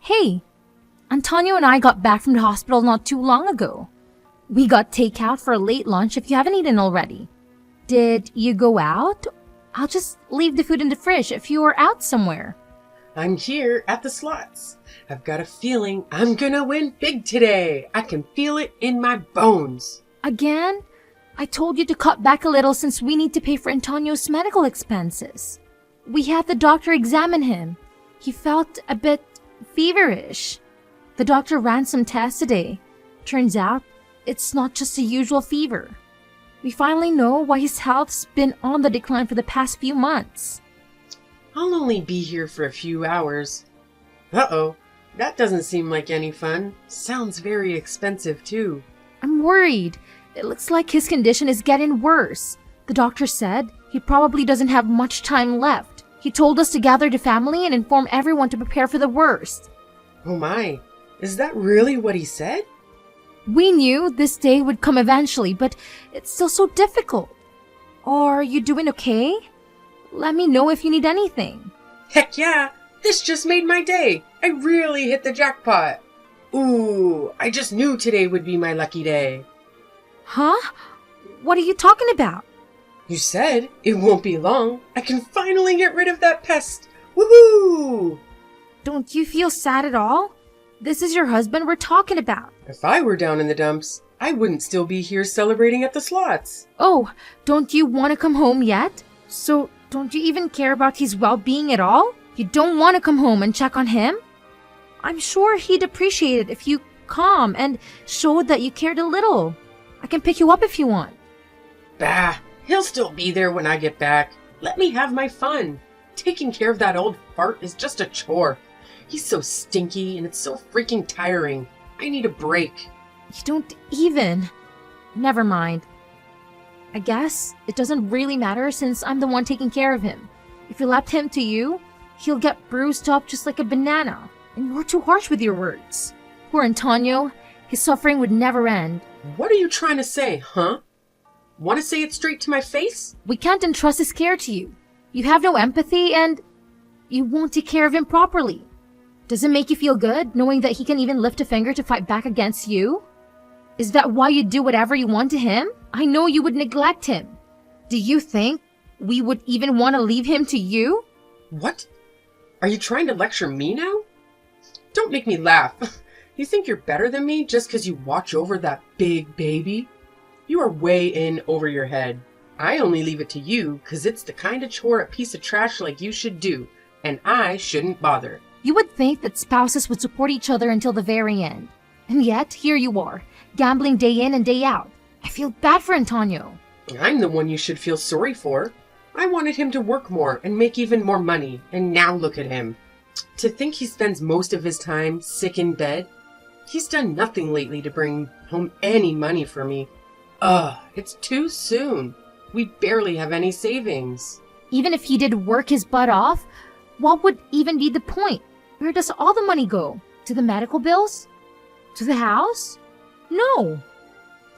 Hey, Antonio and I got back from the hospital not too long ago. We got takeout for a late lunch if you haven't eaten already. Did you go out? I'll just leave the food in the fridge if you are out somewhere. I'm here at the slots. I've got a feeling I'm gonna win big today. I can feel it in my bones. Again? I told you to cut back a little since we need to pay for Antonio's medical expenses. We had the doctor examine him. He felt a bit feverish. The doctor ran some tests today. Turns out, it's not just a usual fever. We finally know why his health's been on the decline for the past few months. I'll only be here for a few hours. Uh-oh, that doesn't seem like any fun. Sounds very expensive too. I'm worried. It looks like his condition is getting worse. The doctor said he probably doesn't have much time left. He told us to gather the family and inform everyone to prepare for the worst. Oh my, is that really what he said? We knew this day would come eventually, but it's still so difficult. Are you doing okay? Let me know if you need anything. Heck yeah, this just made my day. I really hit the jackpot. Ooh, I just knew today would be my lucky day. Huh? What are you talking about? You said it won't be long. I can finally get rid of that pest. Woohoo! Don't you feel sad at all? This is your husband we're talking about. If I were down in the dumps, I wouldn't still be here celebrating at the slots. Oh, don't you want to come home yet? So, don't you even care about his well-being at all? You don't want to come home and check on him? I'm sure he'd appreciate it if you come and showed that you cared a little. I can pick you up if you want. Bah, he'll still be there when I get back. Let me have my fun. Taking care of that old fart is just a chore. He's so stinky and it's so freaking tiring. I need a break. You don't even. Never mind. I guess it doesn't really matter since I'm the one taking care of him. If you left him to you, he'll get bruised up just like a banana. And you're too harsh with your words. Poor Antonio, his suffering would never end. What are you trying to say, huh? Want to say it straight to my face? We can't entrust his care to you. You have no empathy and you won't take care of him properly. Does it make you feel good knowing that he can even lift a finger to fight back against you? Is that why you do whatever you want to him? I know you would neglect him. Do you think we would even want to leave him to you? What? Are you trying to lecture me now? Don't make me laugh. You think you're better than me just because you watch over that big baby? You are way in over your head. I only leave it to you because it's the kind of chore a piece of trash like you should do, and I shouldn't bother. You would think that spouses would support each other until the very end. And yet, here you are, gambling day in and day out. I feel bad for Antonio. I'm the one you should feel sorry for. I wanted him to work more and make even more money, and now look at him. To think he spends most of his time sick in bed. He's done nothing lately to bring home any money for me. It's too soon. We barely have any savings. Even if he did work his butt off, what would even be the point? Where does all the money go? To the medical bills? To the house? No.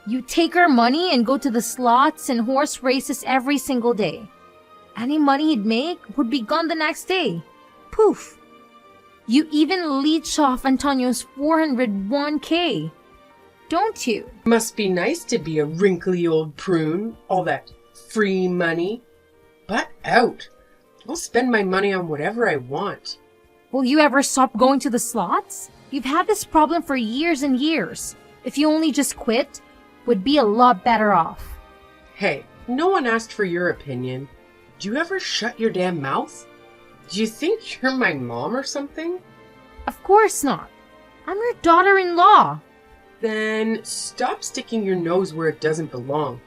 You take our money and go to the slots and horse races every single day. Any money he'd make would be gone the next day. Poof. You even leech off Antonio's 401k. Don't you? Must be nice to be a wrinkly old prune. All that free money. Butt out. I'll spend my money on whatever I want. Will you ever stop going to the slots? You've had this problem for years and years. If you only just quit, would be a lot better off. Hey, no one asked for your opinion. Do you ever shut your damn mouth? Do you think you're my mom or something? Of course not. I'm your daughter-in-law. Then stop sticking your nose where it doesn't belong.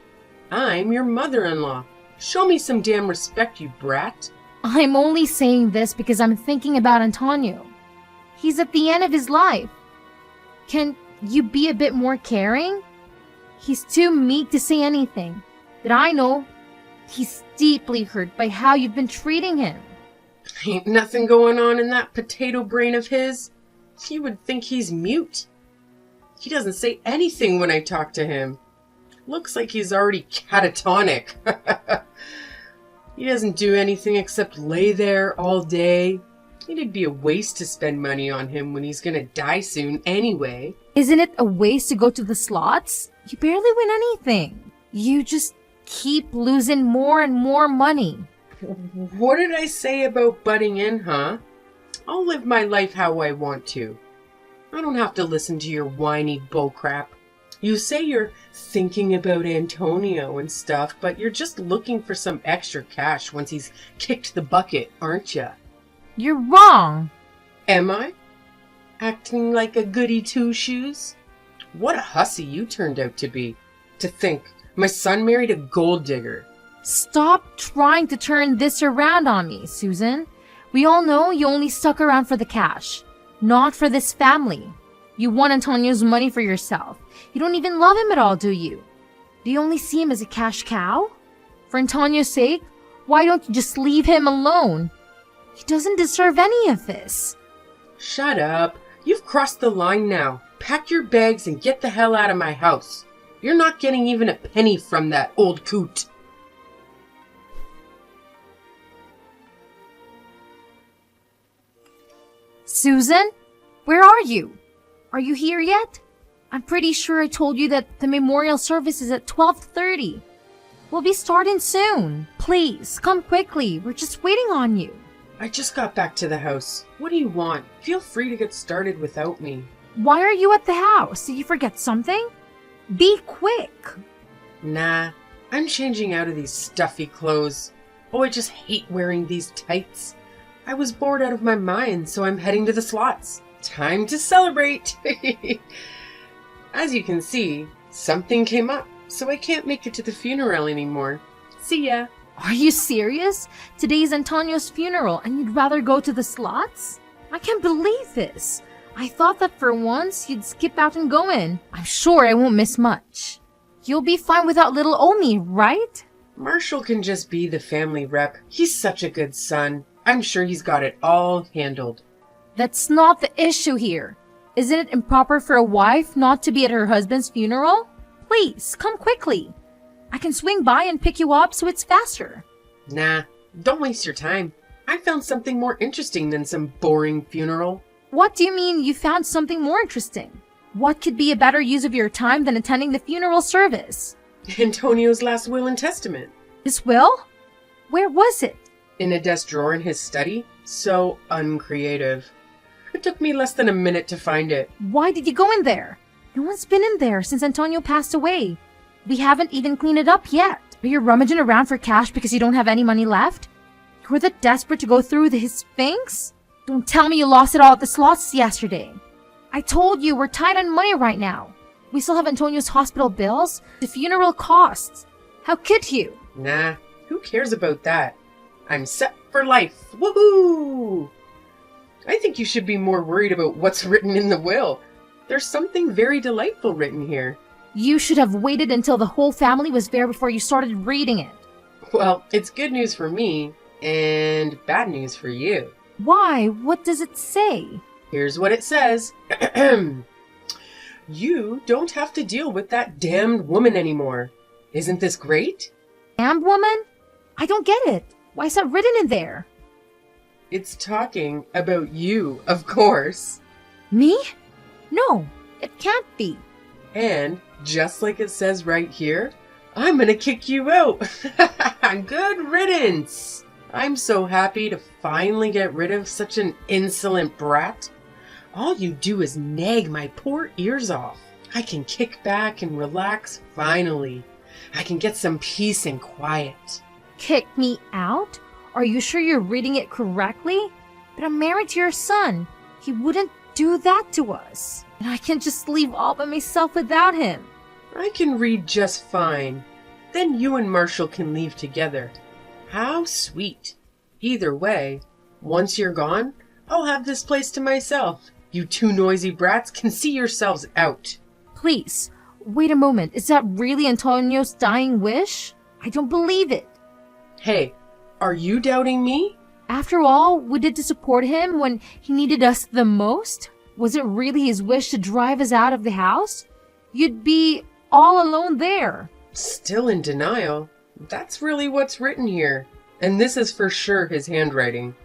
I'm your mother-in-law. Show me some damn respect, you brat. I'm only saying this because I'm thinking about Antonio. He's at the end of his life. Can you be a bit more caring? He's too meek to say anything. But I know he's deeply hurt by how you've been treating him. Ain't nothing going on in that potato brain of his. You would think he's mute. He doesn't say anything when I talk to him. Looks like he's already catatonic. He doesn't do anything except lay there all day. It'd be a waste to spend money on him when he's gonna die soon anyway. Isn't it a waste to go to the slots? You barely win anything. You just keep losing more and more money. What did I say about butting in, huh? I'll live my life how I want to. I don't have to listen to your whiny bullcrap. You say you're thinking about Antonio and stuff, but you're just looking for some extra cash once he's kicked the bucket, aren't ya? You're wrong. Am I? Acting like a goody two-shoes? What a hussy you turned out to be. To think, my son married a gold digger. Stop trying to turn this around on me, Susan. We all know you only stuck around for the cash, not for this family. You want Antonio's money for yourself. You don't even love him at all, do you? Do you only see him as a cash cow? For Antonio's sake, why don't you just leave him alone? He doesn't deserve any of this. Shut up. You've crossed the line now. Pack your bags and get the hell out of my house. You're not getting even a penny from that old coot. Susan, where are you? Are you here yet? I'm pretty sure I told you that the memorial service is at 12:30. We'll be starting soon. Please, come quickly. We're just waiting on you. I just got back to the house. What do you want? Feel free to get started without me. Why are you at the house? Did you forget something? Be quick. Nah, I'm changing out of these stuffy clothes. Oh, I just hate wearing these tights. I was bored out of my mind, so I'm heading to the slots. Time to celebrate! As you can see, something came up, so I can't make it to the funeral anymore. See ya! Are you serious? Today's Antonio's funeral and you'd rather go to the slots? I can't believe this. I thought that for once you'd skip out and go in. I'm sure I won't miss much. You'll be fine without little Omi, right? Marshall can just be the family rep. He's such a good son. I'm sure he's got it all handled. That's not the issue here. Isn't it improper for a wife not to be at her husband's funeral? Please, come quickly. I can swing by and pick you up so it's faster. Nah, don't waste your time. I found something more interesting than some boring funeral. What do you mean you found something more interesting? What could be a better use of your time than attending the funeral service? Antonio's last will and testament. His will? Where was it? In a desk drawer in his study. So uncreative. It took me less than a minute to find it. Why did you go in there? No one's been in there since Antonio passed away. We haven't even cleaned it up yet. Are you rummaging around for cash because you don't have any money left? You were that desperate to go through his Sphinx? Don't tell me you lost it all at the slots yesterday. I told you we're tight on money right now. We still have Antonio's hospital bills, the funeral costs. How could you? Nah, who cares about that? I'm set for life. Woohoo! I think you should be more worried about what's written in the will. There's something very delightful written here. You should have waited until the whole family was there before you started reading it. Well, it's good news for me and bad news for you. Why? What does it say? Here's what it says. You don't have to deal with that damned woman anymore. Isn't this great? Damned woman? I don't get it. Why is that written in there? It's talking about you, of course. Me? No, it can't be. And, just like it says right here, I'm gonna kick you out. Good riddance. I'm so happy to finally get rid of such an insolent brat. All you do is nag my poor ears off. I can kick back and relax finally. I can get some peace and quiet. Kick me out? Are you sure you're reading it correctly? But I'm married to your son. He wouldn't do that to us. And I can just leave all by myself without him. I can read just fine. Then you and Marshall can leave together. How sweet. Either way, once you're gone, I'll have this place to myself. You two noisy brats can see yourselves out. Please, wait a moment. Is that really Antonio's dying wish? I don't believe it. Hey, are you doubting me? After all, we did to support him when he needed us the most. Was it really his wish to drive us out of the house? You'd be all alone there. Still in denial. That's really what's written here. And this is for sure his handwriting.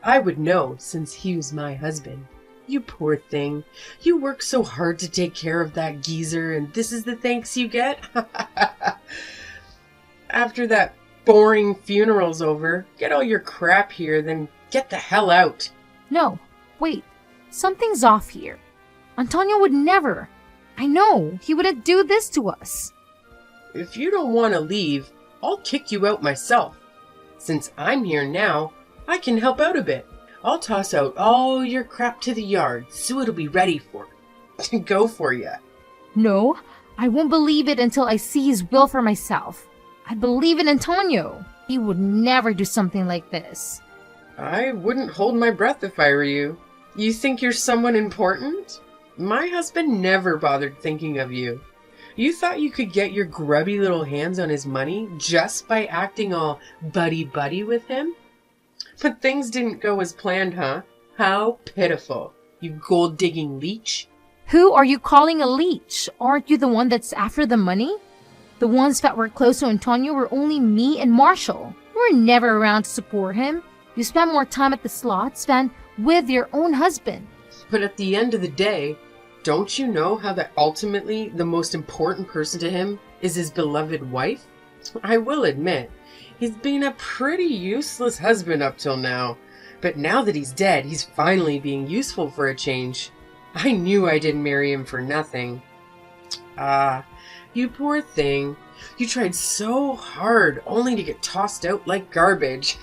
I would know since he was my husband. You poor thing. You work so hard to take care of that geezer, and this is the thanks you get? After that boring funeral's over, get all your crap here, then get the hell out. No, wait. Something's off here. Antonio would never. I know, he wouldn't do this to us. If you don't want to leave, I'll kick you out myself. Since I'm here now, I can help out a bit. I'll toss out all your crap to the yard so it'll be ready for to go for you. No, I won't believe it until I see his will for myself. I believe in Antonio. He would never do something like this. I wouldn't hold my breath if I were you. You think you're someone important? My husband never bothered thinking of you. You thought you could get your grubby little hands on his money just by acting all buddy-buddy with him? But things didn't go as planned, huh? How pitiful. You gold-digging leech. Who are you calling a leech? Aren't you the one that's after the money? The ones that were close to Antonio were only me and Marshall. You were never around to support him. You spent more time at the slots than with your own husband. But at the end of the day, don't you know how that ultimately the most important person to him is his beloved wife? I will admit, he's been a pretty useless husband up till now. But now that he's dead, he's finally being useful for a change. I knew I didn't marry him for nothing. Ah, you poor thing. You tried so hard only to get tossed out like garbage.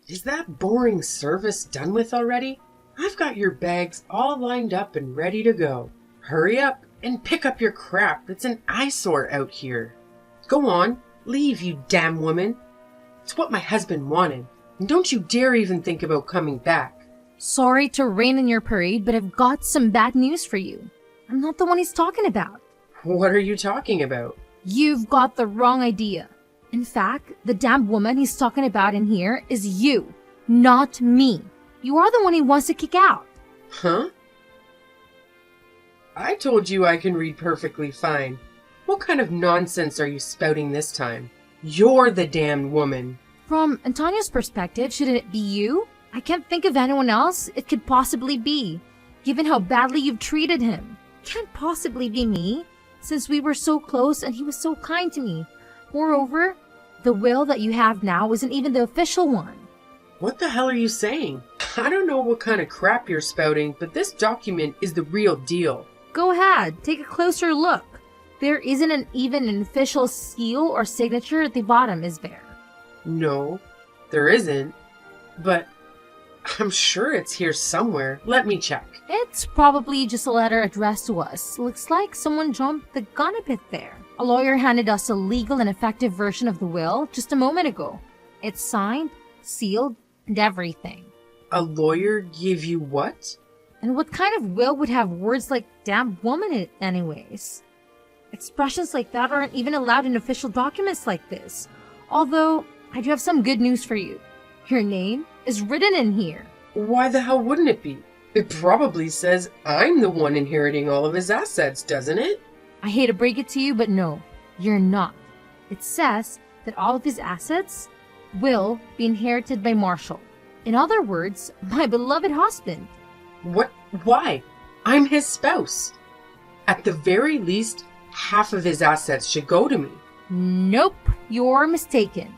Is that boring service done with already? I've got your bags all lined up and ready to go. Hurry up and pick up your crap. It's an eyesore out here. Go on, leave, you damn woman. It's what my husband wanted. And don't you dare even think about coming back. Sorry to rain in your parade, but I've got some bad news for you. I'm not the one he's talking about. What are you talking about? You've got the wrong idea. In fact, the damn woman he's talking about in here is you, not me. You are the one he wants to kick out. Huh? I told you I can read perfectly fine. What kind of nonsense are you spouting this time? You're the damned woman. From Antonio's perspective, shouldn't it be you? I can't think of anyone else it could possibly be, given how badly you've treated him. Can't possibly be me, since we were so close and he was so kind to me. Moreover, the will that you have now isn't even the official one. What the hell are you saying? I don't know what kind of crap you're spouting, but this document is the real deal. Go ahead, take a closer look. There isn't even an official seal or signature at the bottom, is there? No, there isn't. But I'm sure it's here somewhere. Let me check. It's probably just a letter addressed to us. Looks like someone jumped the gun a bit there. A lawyer handed us a legal and effective version of the will just a moment ago. It's signed, sealed, and everything. A lawyer gave you what? And what kind of will would have words like damn woman in it anyways? Expressions like that aren't even allowed in official documents like this. Although, I do have some good news for you. Your name is written in here. Why the hell wouldn't it be? It probably says I'm the one inheriting all of his assets, doesn't it? I hate to break it to you, but no, you're not. It says that all of his assets will be inherited by Marshall. In other words, my beloved husband. What? Why? I'm his spouse. At the very least, half of his assets should go to me. Nope, you're mistaken.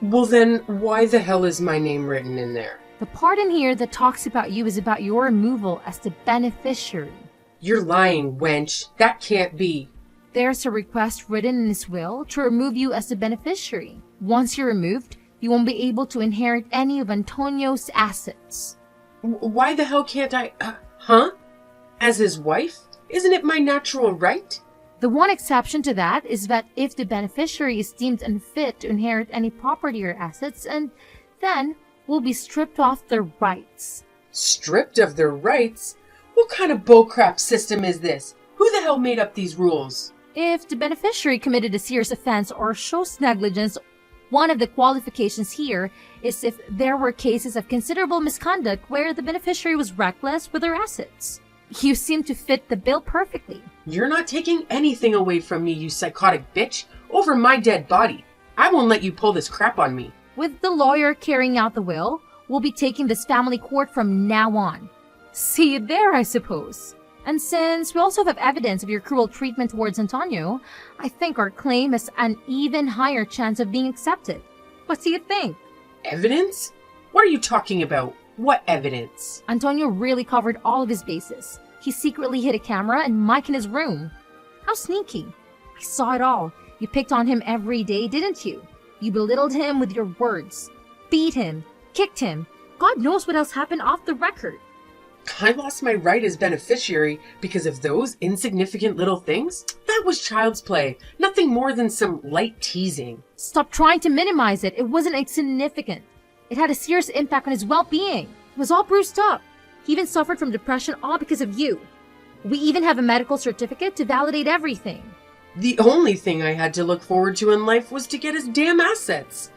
Well then, why the hell is my name written in there? The part in here that talks about you is about your removal as the beneficiary. You're lying, wench. That can't be. There's a request written in his will to remove you as the beneficiary. Once you're removed, you won't be able to inherit any of Antonio's assets. Why the hell can't I... huh? As his wife? Isn't it my natural right? The one exception to that is that if the beneficiary is deemed unfit to inherit any property or assets, and then will be stripped off their rights. Stripped of their rights? What kind of bullcrap system is this? Who the hell made up these rules? If the beneficiary committed a serious offense or shows negligence, one of the qualifications here is if there were cases of considerable misconduct where the beneficiary was reckless with their assets. You seem to fit the bill perfectly. You're not taking anything away from me, you psychotic bitch. Over my dead body. I won't let you pull this crap on me. With the lawyer carrying out the will, we'll be taking this family court from now on. See you there, I suppose. And since we also have evidence of your cruel treatment towards Antonio, I think our claim has an even higher chance of being accepted. What do you think? Evidence? What are you talking about? What evidence? Antonio really covered all of his bases. He secretly hid a camera and mic in his room. How sneaky. I saw it all. You picked on him every day, didn't you? You belittled him with your words. Beat him. Kicked him. God knows what else happened off the record. I lost my right as beneficiary because of those insignificant little things? That was child's play. Nothing more than some light teasing. Stop trying to minimize it. It wasn't insignificant. It had a serious impact on his well-being. He was all bruised up. He even suffered from depression, all because of you. We even have a medical certificate to validate everything. The only thing I had to look forward to in life was to get his damn assets.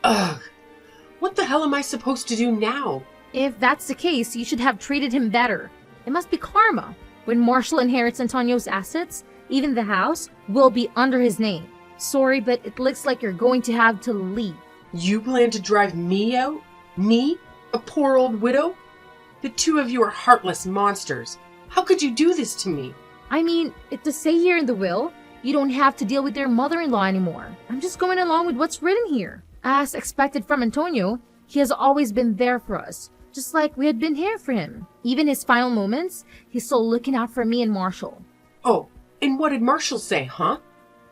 Ugh. What the hell am I supposed to do now? If that's the case, you should have treated him better. It must be karma. When Marshall inherits Antonio's assets, even the house will be under his name. Sorry, but it looks like you're going to have to leave. You plan to drive me out? Me? A poor old widow? The two of you are heartless monsters. How could you do this to me? I mean, it does say here in the will, you don't have to deal with their mother-in-law anymore. I'm just going along with what's written here. As expected from Antonio, he has always been there for us, just like we had been here for him. Even his final moments, he's still looking out for me and Marshall. Oh, and what did Marshall say, huh?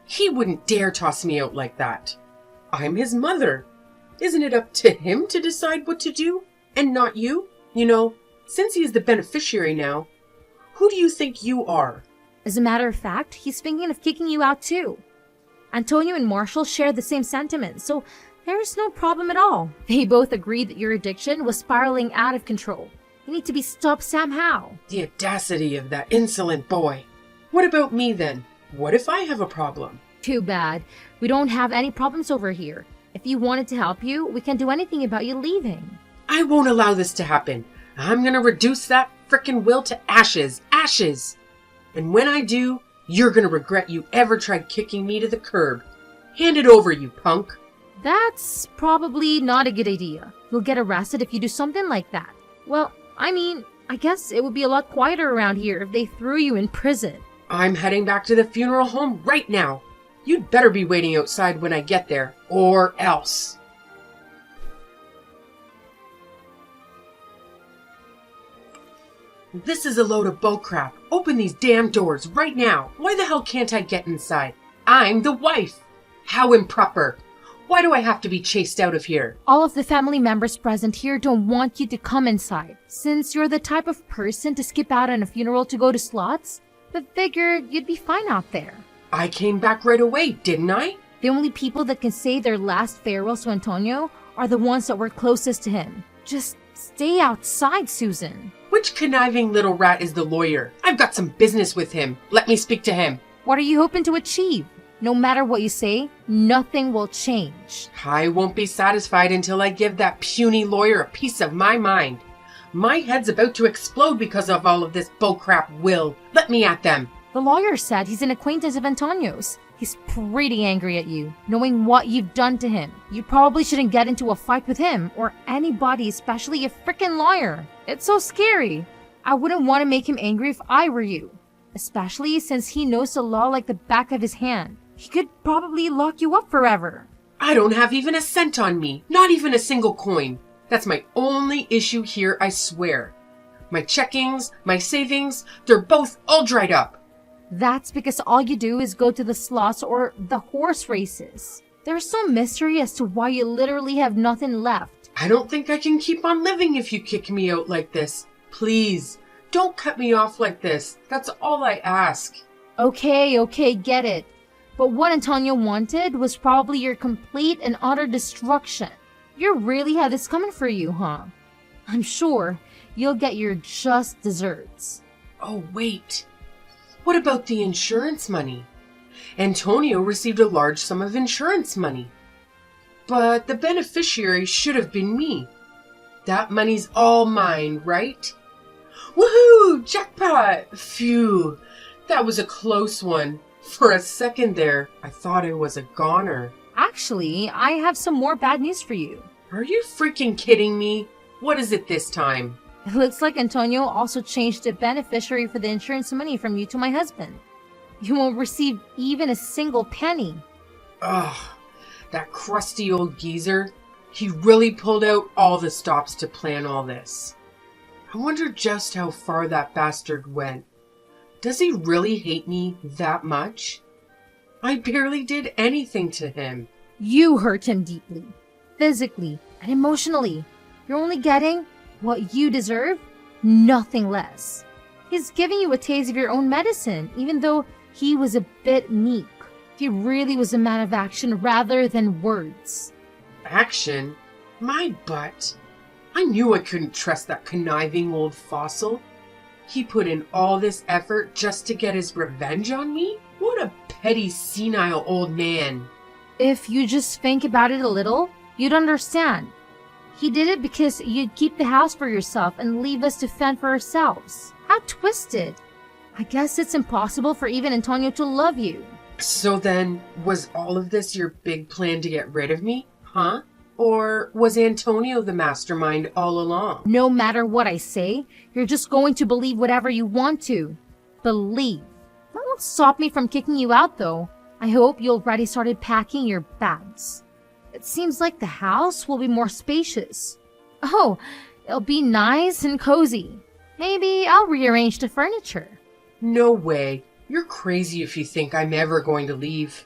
He wouldn't dare toss me out like that. I'm his mother. Isn't it up to him to decide what to do, and not you? You know, since he is the beneficiary now, who do you think you are? As a matter of fact, he's thinking of kicking you out too. Antonio and Marshall share the same sentiments, so there is no problem at all. They both agreed that your addiction was spiraling out of control. You need to be stopped somehow. The audacity of that insolent boy. What about me then? What if I have a problem? Too bad. We don't have any problems over here. If you wanted to help you, we can't do anything about you leaving. I won't allow this to happen. I'm gonna reduce that frickin' will to ashes. Ashes! And when I do, you're gonna regret you ever tried kicking me to the curb. Hand it over, you punk. That's probably not a good idea. You'll get arrested if you do something like that. Well, I mean, I guess it would be a lot quieter around here if they threw you in prison. I'm heading back to the funeral home right now. You'd better be waiting outside when I get there, or else. This is a load of bullcrap. Open these damn doors right now. Why the hell can't I get inside? I'm the wife. How improper. Why do I have to be chased out of here? All of the family members present here don't want you to come inside. Since you're the type of person to skip out on a funeral to go to slots, but figured you'd be fine out there. I came back right away, didn't I? The only people that can say their last farewells to Antonio are the ones that were closest to him. Just stay outside, Susan. Which conniving little rat is the lawyer? I've got some business with him. Let me speak to him. What are you hoping to achieve? No matter what you say, nothing will change. I won't be satisfied until I give that puny lawyer a piece of my mind. My head's about to explode because of all of this bullcrap will. Let me at them. The lawyer said he's an acquaintance of Antonio's. He's pretty angry at you, knowing what you've done to him. You probably shouldn't get into a fight with him or anybody, especially a freaking lawyer. It's so scary. I wouldn't want to make him angry if I were you, especially since he knows the law like the back of his hand. He could probably lock you up forever. I don't have even a cent on me. Not even a single coin. That's my only issue here, I swear. My checkings, my savings, they're both all dried up. That's because all you do is go to the slots or the horse races. There's some mystery as to why you literally have nothing left. I don't think I can keep on living if you kick me out like this. Please, don't cut me off like this. That's all I ask. Okay, get it. But what Antonio wanted was probably your complete and utter destruction. You really had this coming for you, huh? I'm sure you'll get your just desserts. Oh, wait. What about the insurance money? Antonio received a large sum of insurance money. But the beneficiary should have been me. That money's all mine, right? Woohoo! Jackpot! Phew, that was a close one. For a second there, I thought I was a goner. Actually, I have some more bad news for you. Are you freaking kidding me? What is it this time? It looks like Antonio also changed the beneficiary for the insurance money from you to my husband. You won't receive even a single penny. Ugh, that crusty old geezer. He really pulled out all the stops to plan all this. I wonder just how far that bastard went. Does he really hate me that much? I barely did anything to him. You hurt him deeply, physically and emotionally. You're only getting what you deserve, nothing less. He's giving you a taste of your own medicine, even though he was a bit meek. He really was a man of action rather than words. Action? My butt. I knew I couldn't trust that conniving old fossil. He put in all this effort just to get his revenge on me? What a petty, senile old man. If you just think about it a little, you'd understand. He did it because you'd keep the house for yourself and leave us to fend for ourselves. How twisted. I guess it's impossible for even Antonio to love you. So then, was all of this your big plan to get rid of me? Huh? Or was Antonio the mastermind all along? No matter what I say, you're just going to believe whatever you want to. Believe. That won't stop me from kicking you out, though. I hope you already started packing your bags. It seems like the house will be more spacious. Oh, it'll be nice and cozy. Maybe I'll rearrange the furniture. No way. You're crazy if you think I'm ever going to leave.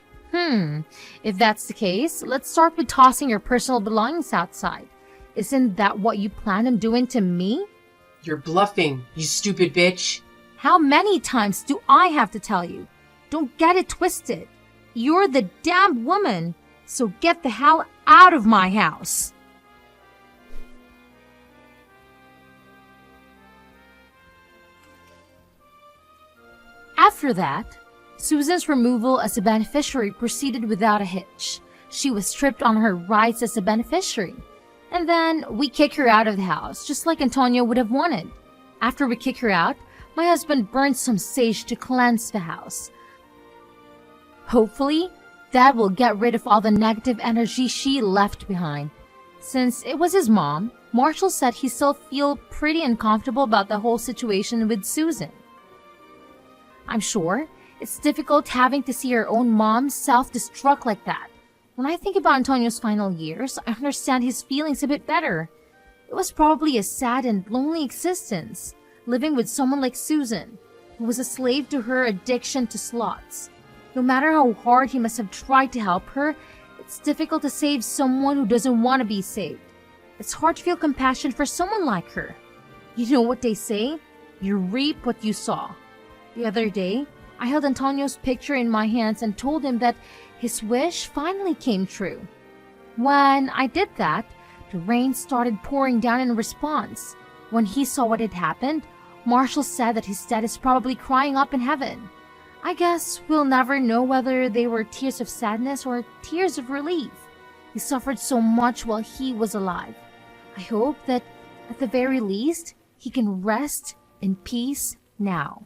If that's the case, let's start with tossing your personal belongings outside. Isn't that what you plan on doing to me? You're bluffing, you stupid bitch. How many times do I have to tell you? Don't get it twisted. You're the damned woman, so get the hell out of my house. After that, Susan's removal as a beneficiary proceeded without a hitch. She was stripped on her rights as a beneficiary. And then we kick her out of the house, just like Antonio would have wanted. After we kick her out, my husband burned some sage to cleanse the house. Hopefully, that will get rid of all the negative energy she left behind. Since it was his mom, Marshall said he still feel pretty uncomfortable about the whole situation with Susan. I'm sure it's difficult having to see your own mom self-destruct like that. When I think about Antonio's final years, I understand his feelings a bit better. It was probably a sad and lonely existence, living with someone like Susan, who was a slave to her addiction to slots. No matter how hard he must have tried to help her, it's difficult to save someone who doesn't want to be saved. It's hard to feel compassion for someone like her. You know what they say? You reap what you sow. The other day, I held Antonio's picture in my hands and told him that his wish finally came true. When I did that, the rain started pouring down in response. When he saw what had happened, Marshall said that his dad is probably crying up in heaven. I guess we'll never know whether they were tears of sadness or tears of relief. He suffered so much while he was alive. I hope that, at the very least, he can rest in peace now.